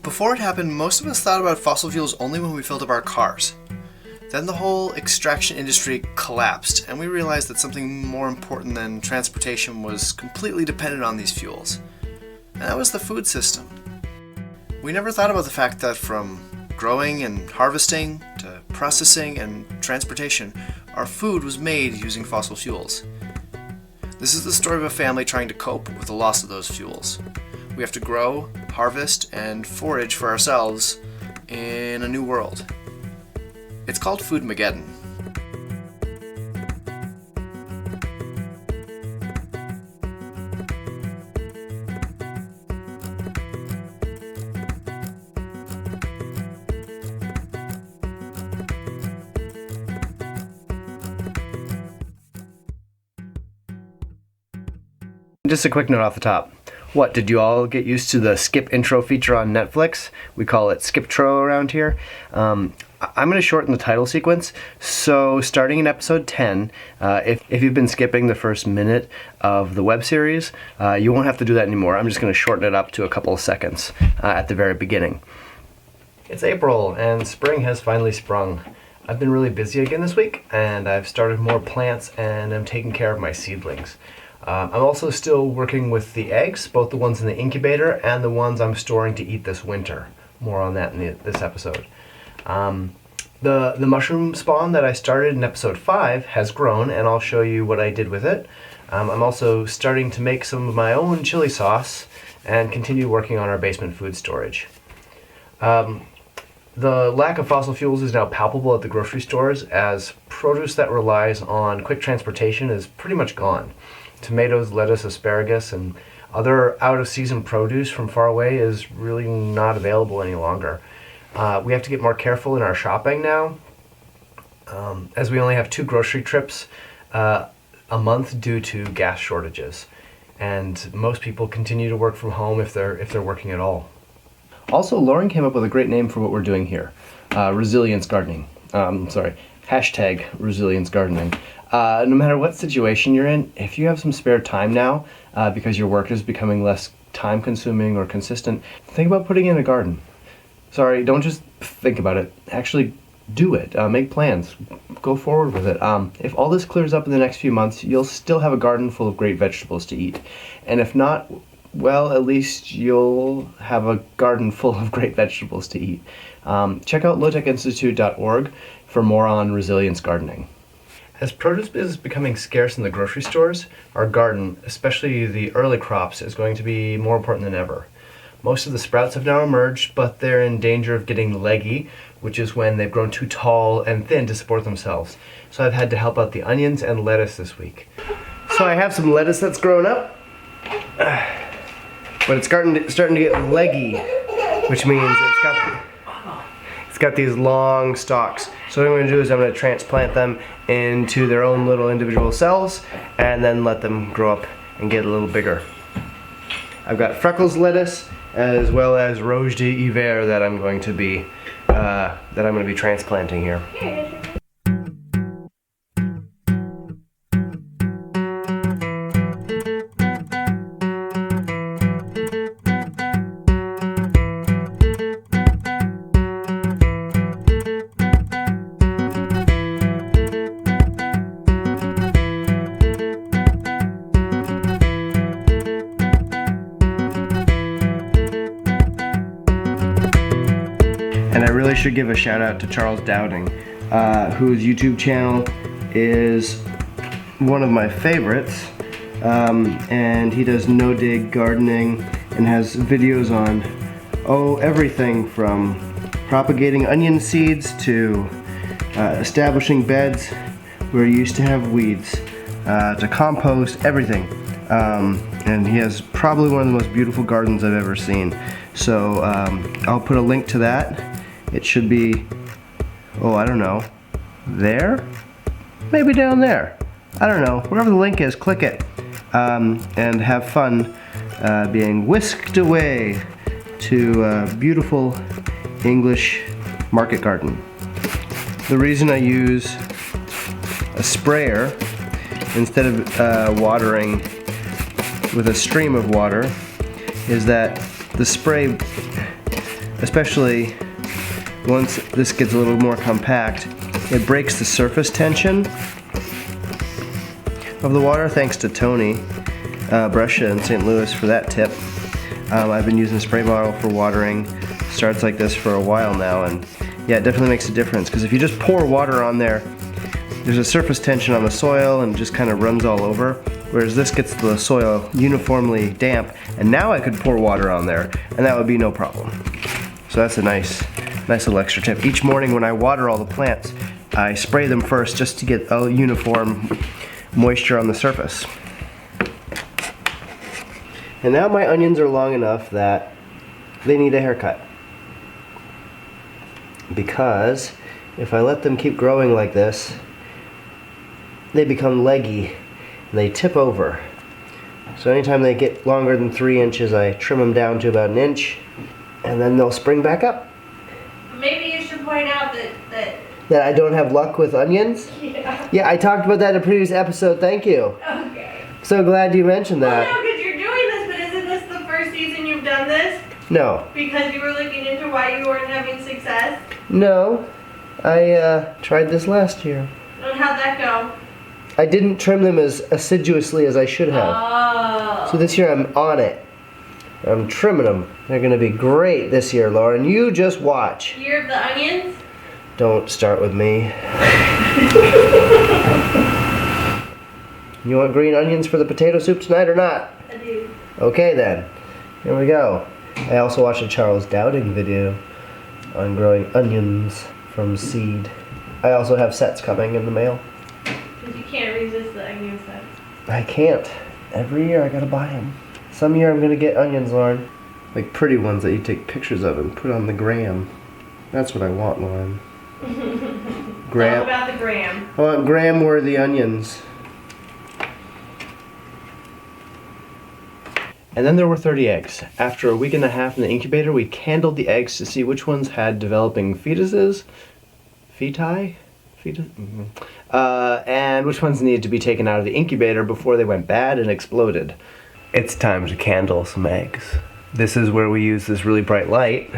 Before it happened, most of us thought about fossil fuels only when we filled up our cars. Then the whole extraction industry collapsed, and we realized that something more important than transportation was completely dependent on these fuels. And that was the food system. We never thought about the fact that from growing and harvesting to processing and transportation, our food was made using fossil fuels. This is the story of a family trying to cope with the loss of those fuels. We have to grow, harvest, and forage for ourselves in a new world. It's called Foodmageddon. Just a quick note off the top. What, did you all get used to the skip intro feature on Netflix? We call it skip-tro around here. I'm going to shorten the title sequence, so starting in episode 10, if you've been skipping the first minute of the web series, you won't have to do that anymore. I'm just going to shorten it up to a couple of seconds at the very beginning. It's April, and spring has finally sprung. I've been really busy again this week, and I've started more plants and I'm taking care of my seedlings. I'm also still working with the eggs, both the ones in the incubator and the ones I'm storing to eat this winter. More on that in this episode. The mushroom spawn that I started in episode 5 has grown, and I'll show you what I did with it. I'm also starting to make some of my own chili sauce and continue working on our basement food storage. The lack of fossil fuels is now palpable at the grocery stores, as produce that relies on quick transportation is pretty much gone. Tomatoes, lettuce, asparagus, and other out-of-season produce from far away is really not available any longer. We have to get more careful in our shopping now, as we only have 2 grocery trips a month due to gas shortages, and most people continue to work from home if they're working at all. Also, Lauren came up with a great name for what we're doing here: resilience gardening. Hashtag resilience gardening. No matter what situation you're in, if you have some spare time now, because your work is becoming less time-consuming or consistent, think about putting in a garden. Sorry, don't just think about it. Actually do it. Make plans. Go forward with it. If all this clears up in the next few months, you'll still have a garden full of great vegetables to eat. And if not, well, at least you'll have a garden full of great vegetables to eat. Check out lowtechinstitute.org for more on resilience gardening. As produce is becoming scarce in the grocery stores, our garden, especially the early crops, is going to be more important than ever. Most of the sprouts have now emerged, but they're in danger of getting leggy, which is when they've grown too tall and thin to support themselves. So I've had to help out the onions and lettuce this week. So I have some lettuce that's grown up, but it's starting to get leggy, which means it's got these long stalks. So what I'm going to do is I'm going to transplant them into their own little individual cells and then let them grow up and get a little bigger. I've got Freckles lettuce as well as Rouge d'Hiver that I'm going to be transplanting here. And I really should give a shout out to Charles Dowding, whose YouTube channel is one of my favorites, and he does no-dig gardening and has videos on everything from propagating onion seeds to establishing beds where you used to have weeds, to compost, everything. And he has probably one of the most beautiful gardens I've ever seen. So I'll put a link to that. It should be, I don't know, there? Maybe down there. I don't know. Wherever the link is, click it. And have fun being whisked away to a beautiful English market garden. The reason I use a sprayer instead of watering with a stream of water is that the spray especially once this gets a little more compact, it breaks the surface tension of the water, thanks to Tony Brescia in St. Louis for that tip. I've been using a spray bottle for watering starts like this for a while now, and yeah, it definitely makes a difference, because if you just pour water on there, there's a surface tension on the soil and it just kind of runs all over, whereas this gets the soil uniformly damp, and now I could pour water on there and that would be no problem. So that's a nice little extra tip. Each morning when I water all the plants, I spray them first just to get a uniform moisture on the surface. And now my onions are long enough that they need a haircut, because if I let them keep growing like this, they become leggy and they tip over. So anytime they get longer than 3 inches, I trim them down to about 1 inch, and then they'll spring back up. Maybe you should point out that I don't have luck with onions? Yeah. Yeah, I talked about that in a previous episode, thank you. Okay. So glad you mentioned that. Well, no, because you're doing this, but isn't this the first season you've done this? No. Because you were looking into why you weren't having success? No, I tried this last year. And how'd that go? I didn't trim them as assiduously as I should have. Oh. So this year I'm on it. I'm trimming them. They're gonna be great this year, Lauren. You just watch. Year of the onions? Don't start with me. You want green onions for the potato soup tonight or not? I do. Okay then. Here we go. I also watched a Charles Dowding video on growing onions from seed. I also have sets coming in the mail. Because you can't resist the onion sets. I can't. Every year I gotta buy them. Some year I'm gonna get onions, Lauren. Like pretty ones that you take pictures of and put on the gram. That's what I want, Lauren. Gram. All about the gram. I want gram-worthy onions. And then there were 30 eggs. After a week and a half in the incubator, we candled the eggs to see which ones had developing fetuses. Feti? Fetus? And which ones needed to be taken out of the incubator before they went bad and exploded. It's time to candle some eggs. This is where we use this really bright light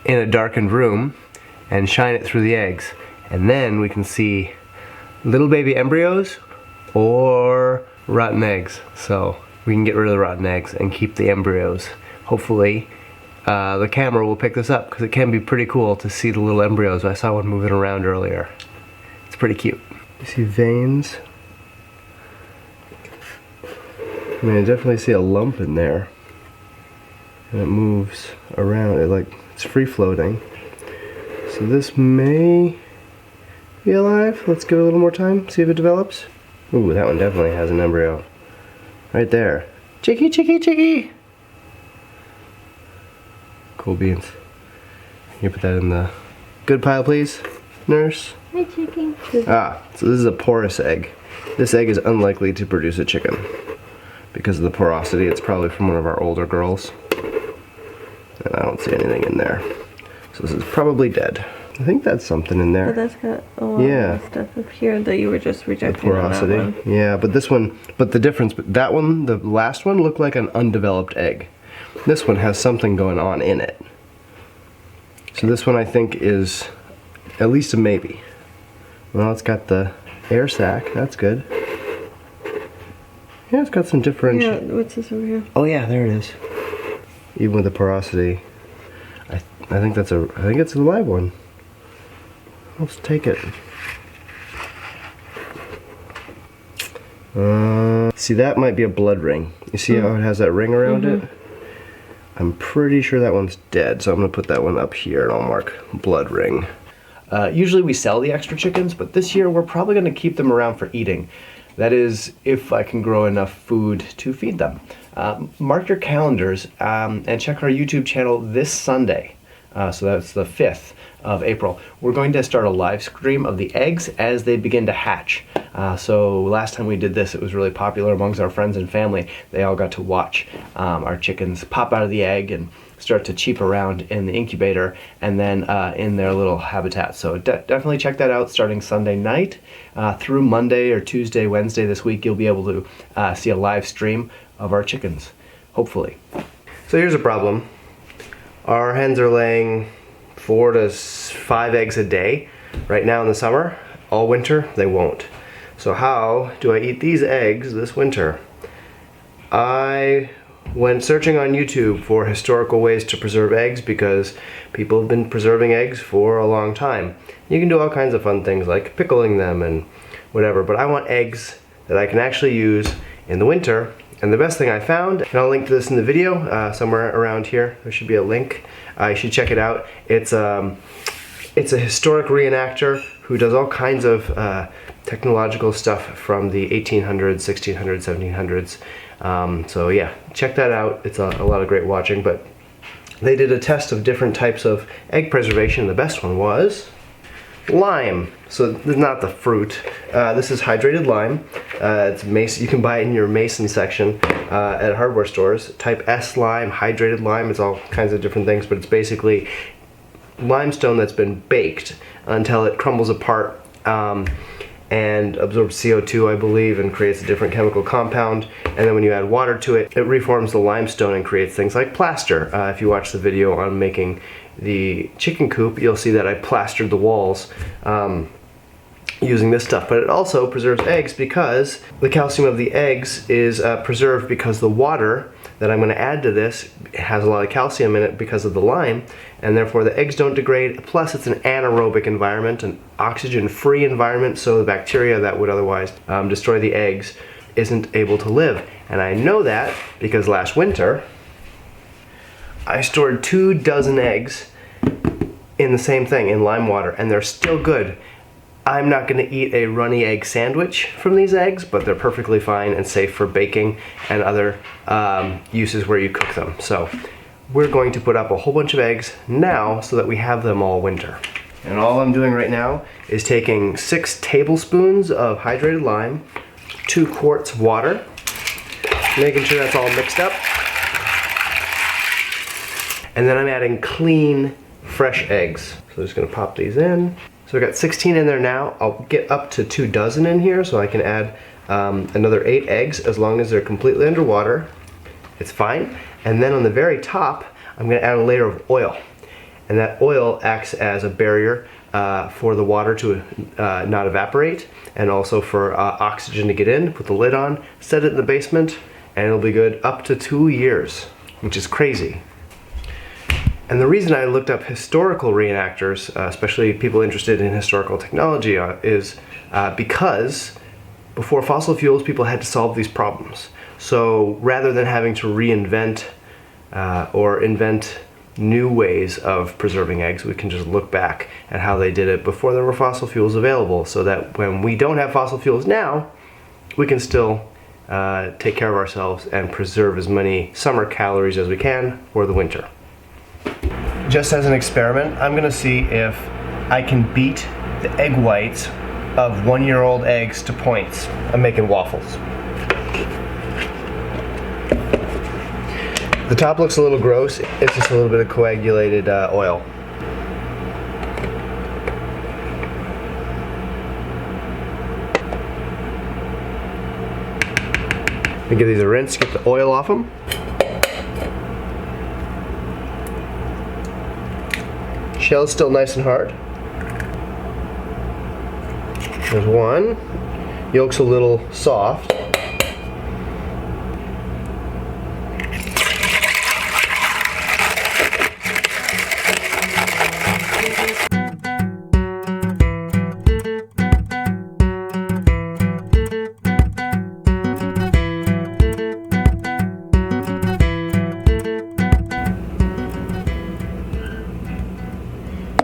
in a darkened room and shine it through the eggs. And then we can see little baby embryos or rotten eggs. So we can get rid of the rotten eggs and keep the embryos. Hopefully the camera will pick this up, because it can be pretty cool to see the little embryos. I saw one moving around earlier. It's pretty cute. You see veins? I mean, I definitely see a lump in there. And it moves around. It's free floating. So this may be alive. Let's give it a little more time, see if it develops. Ooh, that one definitely has an embryo. Right there. Chicky, chicky, chicky! Cool beans. Can you put that in the good pile, please, nurse? Hi, chicken. Ah, so this is a porous egg. This egg is unlikely to produce a chicken because of the porosity. It's probably from one of our older girls. And I don't see anything in there. So this is probably dead. I think that's something in there. But that's got a lot of stuff up here that you were just rejecting. The porosity. On that one. Yeah, but this one, but the difference, that one, the last one looked like an undeveloped egg. This one has something going on in it. So this one I think is at least a maybe. Well, it's got the air sac, that's good. Yeah, it's got some differentiation. Yeah, what's this over here? Oh yeah, there it is. Even with the porosity, I think it's a live one. Let's take it. See, that might be a blood ring. You see how it has that ring around it? I'm pretty sure that one's dead, so I'm gonna put that one up here and I'll mark blood ring. Usually we sell the extra chickens, but this year we're probably gonna keep them around for eating. That is, if I can grow enough food to feed them. Mark your calendars and check our YouTube channel this Sunday. So that's the 5th of April. We're going to start a live stream of the eggs as they begin to hatch. So last time we did this, it was really popular amongst our friends and family. They all got to watch our chickens pop out of the egg and start to cheep around in the incubator and then in their little habitat. So definitely check that out starting Sunday night through Monday or Tuesday, Wednesday this week. You'll be able to see a live stream of our chickens, hopefully. So here's a problem. Our hens are laying 4 to 5 eggs a day right now in the summer. All winter, they won't. So how do I eat these eggs this winter? I went searching on YouTube for historical ways to preserve eggs because people have been preserving eggs for a long time. You can do all kinds of fun things like pickling them and whatever, but I want eggs that I can actually use in the winter. And the best thing I found, and I'll link to this in the video somewhere around here, there should be a link. You should check it out. It's a historic reenactor who does all kinds of technological stuff from the 1800s, 1600s, 1700s. So yeah, check that out. It's a lot of great watching, but they did a test of different types of egg preservation. The best one was lime. So this is not the fruit. This is hydrated lime. It's you can buy it in your Mason section at hardware stores. Type S lime, hydrated lime. It's all kinds of different things, but it's basically limestone that's been baked until it crumbles apart and absorbs CO2, I believe, and creates a different chemical compound. And then when you add water to it, it reforms the limestone and creates things like plaster. If you watch the video on making the chicken coop, you'll see that I plastered the walls using this stuff. But it also preserves eggs because the calcium of the eggs is preserved because the water that I'm going to add to this has a lot of calcium in it because of the lime, and therefore the eggs don't degrade. Plus it's an anaerobic environment, an oxygen-free environment, so the bacteria that would otherwise destroy the eggs isn't able to live. And I know that because last winter I stored 24 eggs in the same thing, in lime water, and they're still good. I'm not going to eat a runny egg sandwich from these eggs, but they're perfectly fine and safe for baking and other uses where you cook them. So we're going to put up a whole bunch of eggs now so that we have them all winter. And all I'm doing right now is taking 6 tablespoons of hydrated lime, 2 quarts of water, making sure that's all mixed up. And then I'm adding clean, fresh eggs. So I'm just going to pop these in. So I've got 16 in there now. I'll get up to 24 in here, so I can add another 8 eggs as long as they're completely underwater. It's fine. And then on the very top, I'm going to add a layer of oil. And that oil acts as a barrier for the water to not evaporate, and also for oxygen to get in. Put the lid on, set it in the basement, and it'll be good up to 2 years, which is crazy. And the reason I looked up historical reenactors, especially people interested in historical technology, is because before fossil fuels, people had to solve these problems. So rather than having to reinvent or invent new ways of preserving eggs, we can just look back at how they did it before there were fossil fuels available, so that when we don't have fossil fuels now, we can still take care of ourselves and preserve as many summer calories as we can for the winter. Just as an experiment, I'm going to see if I can beat the egg whites of 1-year-old eggs to points. I'm making waffles. The top looks a little gross. It's just a little bit of coagulated oil. I give these a rinse, get the oil off them. Shell's still nice and hard. There's one. Yolk's a little soft.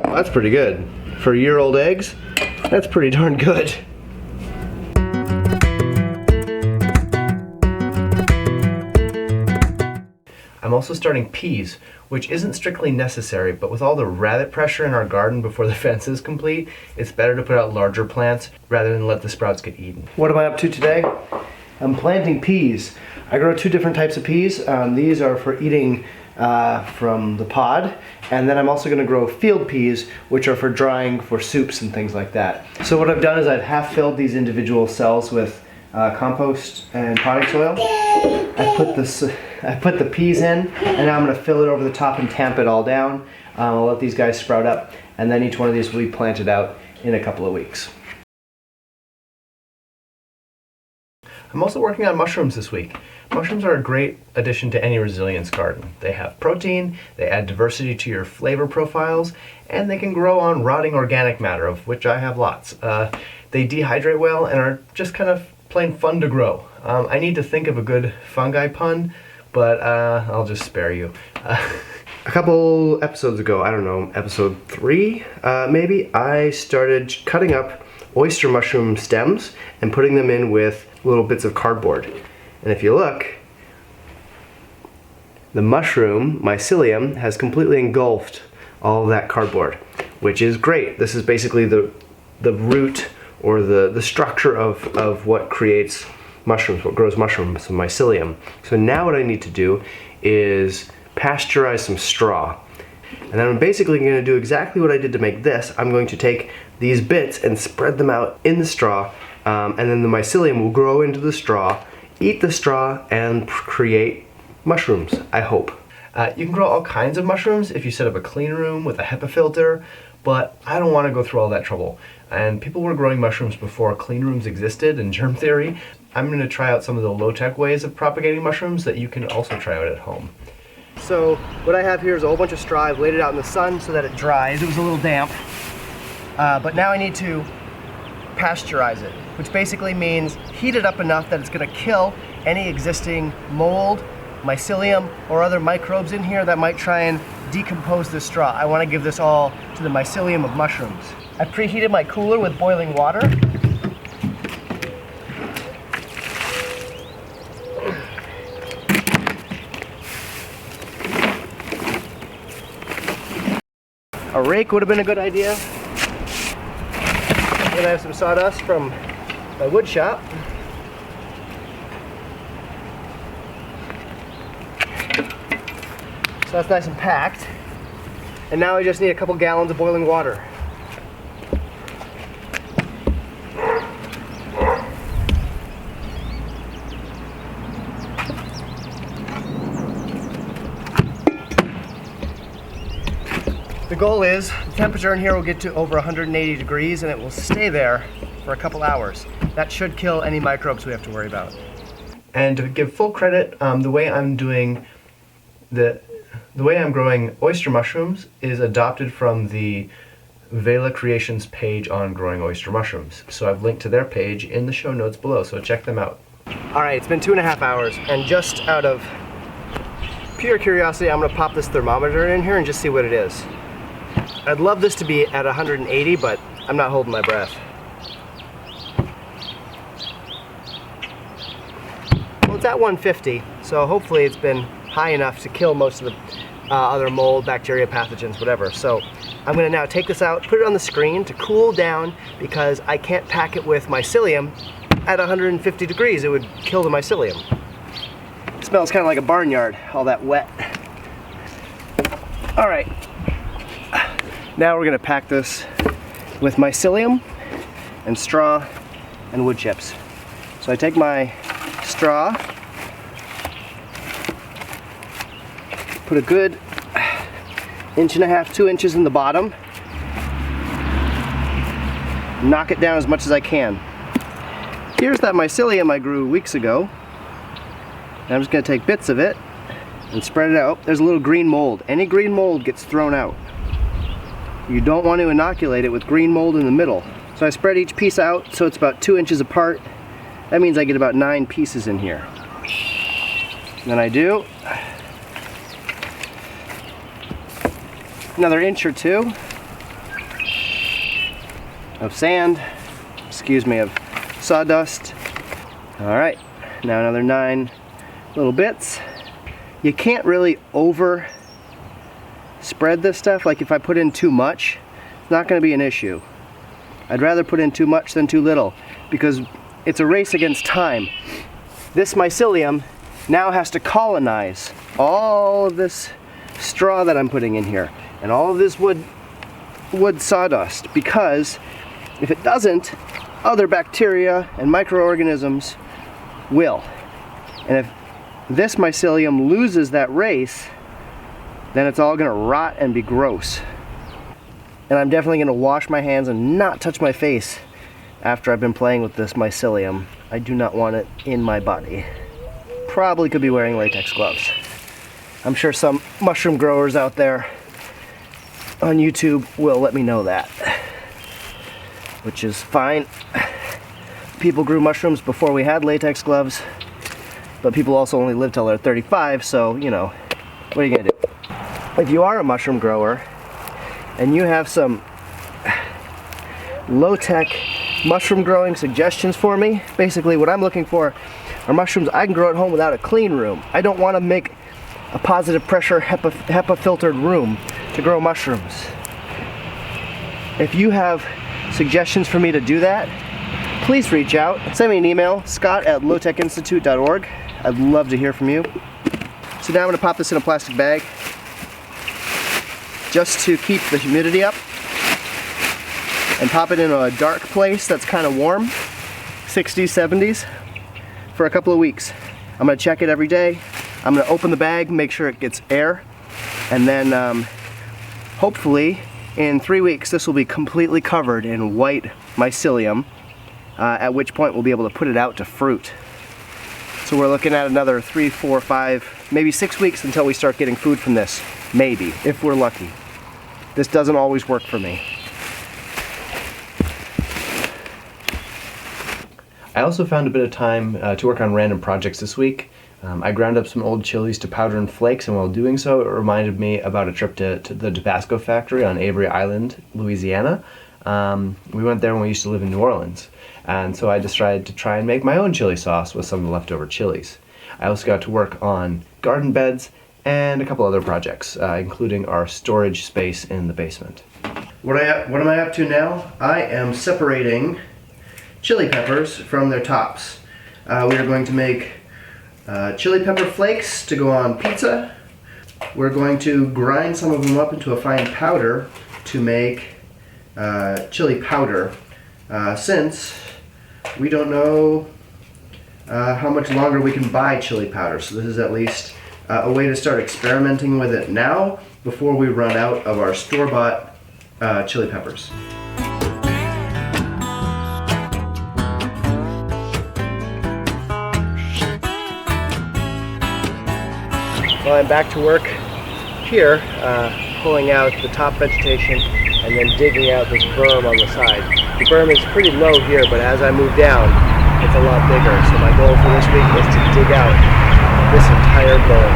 That's pretty good. For year-old eggs, that's pretty darn good. I'm also starting peas, which isn't strictly necessary, but with all the rabbit pressure in our garden before the fence is complete, it's better to put out larger plants rather than let the sprouts get eaten. What am I up to today? I'm planting peas. I grow 2 different types of peas. These are for eating from the pod, and then I'm also going to grow field peas, which are for drying for soups and things like that. So what I've done is I've half filled these individual cells with compost and potting soil. I put the peas in, and now I'm going to fill it over the top and tamp it all down. I'll let these guys sprout up, and then each one of these will be planted out in a couple of weeks. I'm also working on mushrooms this week. Mushrooms are a great addition to any resilience garden. They have protein, they add diversity to your flavor profiles, and they can grow on rotting organic matter, of which I have lots. They dehydrate well and are just kind of plain fun to grow. I need to think of a good fungi pun, but I'll just spare you. A couple episodes ago, I don't know, episode 3 maybe, I started cutting up oyster mushroom stems and putting them in with little bits of cardboard. And if you look, the mushroom, Mycelium, has completely engulfed all of that cardboard, which is great. This is basically the root or the structure of what creates mushrooms, what grows mushrooms, so Mycelium. So now what I need to do is pasteurize some straw. And then I'm basically going to do exactly what I did to make this. I'm going to take these bits and spread them out in the straw, and then the mycelium will grow into the straw, eat the straw, and create mushrooms, I hope. You can grow all kinds of mushrooms if you set up a clean room with a HEPA filter, but I don't want to go through all that trouble. And people were growing mushrooms before clean rooms existed in germ theory. I'm going to try out some of the low-tech ways of propagating mushrooms that you can also try out at home. So what I have here is a whole bunch of straw. I've laid it out in the sun so that it dries. It was a little damp. But now I need to pasteurize it, which basically means heat it up enough that it's going to kill any existing mold, mycelium, or other microbes in here that might try and decompose this straw. I want to give this all to the mycelium of mushrooms. I preheated my cooler with boiling water. A rake would have been a good idea. And I have some sawdust from my wood shop. So that's nice and packed. And now I just need a couple gallons of boiling water. The goal is the temperature in here will get to over 180 degrees and it will stay there for a couple hours. That should kill any microbes we have to worry about. And to give full credit, the way I'm doing the way I'm growing oyster mushrooms is adopted from the Vela Creations page on growing oyster mushrooms. So I've linked to their page in the show notes below, so check them out. Alright, it's been 2.5 hours, and just out of pure curiosity, I'm going to pop this thermometer in here and just see what it is. I'd love this to be at 180, but I'm not holding my breath. Well, it's at 150, so hopefully it's been high enough to kill most of the other mold, bacteria, pathogens, whatever. So I'm going to now take this out, put it on the screen to cool down, because I can't pack it with mycelium at 150 degrees. It would kill the mycelium. It smells kind of like a barnyard, all that wet. All right. Now we're going to pack this with mycelium and straw and wood chips. So I take my straw, put a good 1.5 to 2 inches in the bottom, knock it down as much as I can. Here's that mycelium I grew weeks ago. And I'm just going to take bits of it and spread it out. There's a little green mold. Any green mold gets thrown out. You don't want to inoculate it with green mold in the middle. So I spread each piece out so it's about 2 inches apart. That means I get about 9 pieces in here. And then I do another inch or 2 of sand, of sawdust. Alright, now another 9 little bits. You can't really over spread this stuff. Like if I put in too much, it's not going to be an issue. I'd rather put in too much than too little, because it's a race against time. This mycelium now has to colonize all of this straw that I'm putting in here and all of this wood sawdust, because if it doesn't, other bacteria and microorganisms will. And if this mycelium loses that race, then it's all gonna rot and be gross. And I'm definitely gonna wash my hands and not touch my face after I've been playing with this mycelium. I do not want it in my body. Probably could be wearing latex gloves. I'm sure some mushroom growers out there on YouTube will let me know that, which is fine. People grew mushrooms before we had latex gloves, but people also only live till they're 35, so, you know, what are you gonna do? If you are a mushroom grower and you have some low-tech mushroom growing suggestions for me, basically what I'm looking for are mushrooms I can grow at home without a clean room. I don't want to make a positive pressure HEPA filtered room to grow mushrooms. If you have suggestions for me to do that, please reach out. Send me an email, scott@lowtechinstitute.org. I'd love to hear from you. So now I'm going to pop this in a plastic bag just to keep the humidity up, and pop it in a dark place that's kind of warm, 60s, 70s, for a couple of weeks. I'm going to check it every day. I'm going to open the bag, make sure it gets air, and then hopefully in 3 weeks this will be completely covered in white mycelium, at which point we'll be able to put it out to fruit. So we're looking at another 3, 4, 5, maybe 6 weeks until we start getting food from this. Maybe, if we're lucky. This doesn't always work for me. I also found a bit of time to work on random projects this week. I ground up some old chilies to powder and flakes, and while doing so, it reminded me about a trip to the Tabasco factory on Avery Island, Louisiana. We went there when we used to live in New Orleans, and so I decided to try and make my own chili sauce with some of the leftover chilies. I also got to work on garden beds and a couple other projects, including our storage space in the basement. What am I up to now? I am separating chili peppers from their tops. We are going to make chili pepper flakes to go on pizza. We're going to grind some of them up into a fine powder to make chili powder, since we don't know how much longer we can buy chili powder. So this is at least a way to start experimenting with it now before we run out of our store-bought chili peppers. Well, I'm back to work here, pulling out the top vegetation and then digging out this berm on the side. The berm is pretty low here, but as I move down, it's a lot bigger. So my goal for this week is to dig out this entire berm.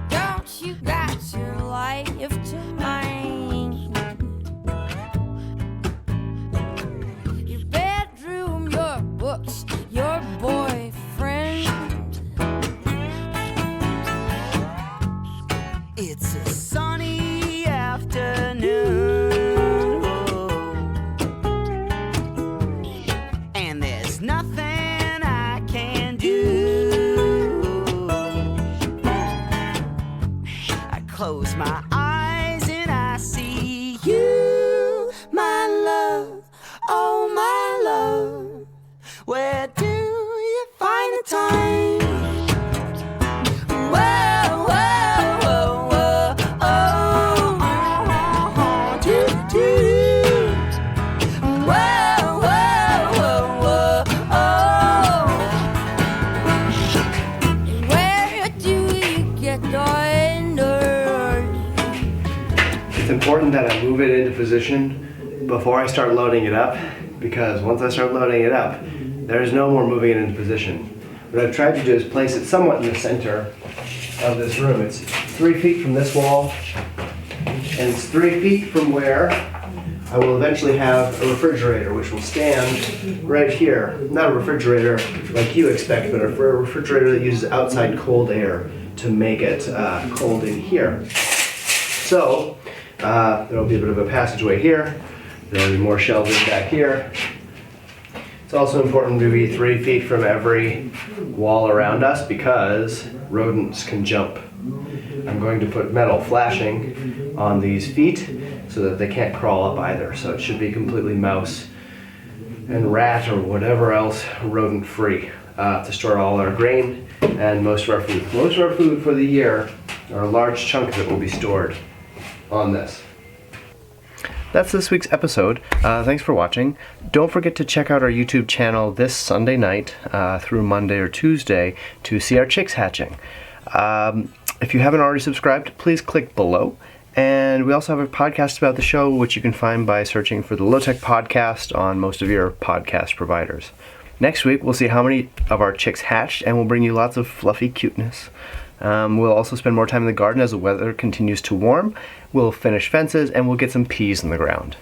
Don't you got your life to mind? Your bedroom, your books, your boyfriend. It's a sunny afternoon, and there's nothing I can do. I close my eyes and I see you, my love, oh my love. Where do you find the time? Whoa, whoa, whoa, whoa, oh, do, do. Whoa, whoa, whoa, whoa, oh. Where do you get under? It's important that I move it into position before I start loading it up, because once I start loading it up, there's no more moving it into position. What I've tried to do is place it somewhat in the center of this room. It's 3 feet from this wall, and it's 3 feet from where I will eventually have a refrigerator, which will stand right here. Not a refrigerator like you expect, but a refrigerator that uses outside cold air to make it cold in here. So there will be a bit of a passageway here. There will be more shelving back here. It's also important to be 3 feet from every wall around us because rodents can jump. I'm going to put metal flashing on these feet so so that they can't crawl up either. So it should be completely mouse and rat or whatever else rodent free to store all our grain and most of our food. Most of our food for the year, or a large chunk of it, will be stored on this. That's this week's episode. Thanks for watching. Don't forget to check out our YouTube channel this Sunday night through Monday or Tuesday to see our chicks hatching. If you haven't already subscribed, please click below. And we also have a podcast about the show, which you can find by searching for the Low Tech Podcast on most of your podcast providers. Next week, we'll see how many of our chicks hatched, and we'll bring you lots of fluffy cuteness. We'll also spend more time in the garden as the weather continues to warm. We'll finish fences, and we'll get some peas in the ground.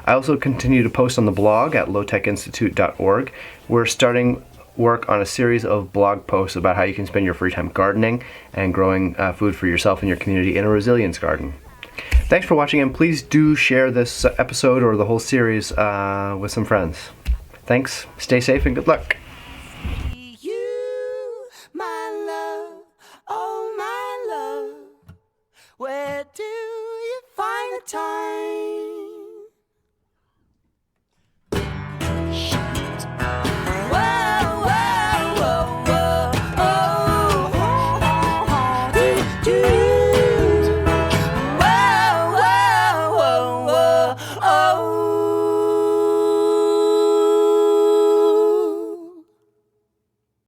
I also continue to post on the blog at lowtechinstitute.org. We're starting work on a series of blog posts about how you can spend your free time gardening and growing food for yourself and your community in a resilience garden. Thanks for watching, and please do share this episode or the whole series with some friends. Thanks, stay safe, and good luck. You, my love, oh my love, where do you find the time?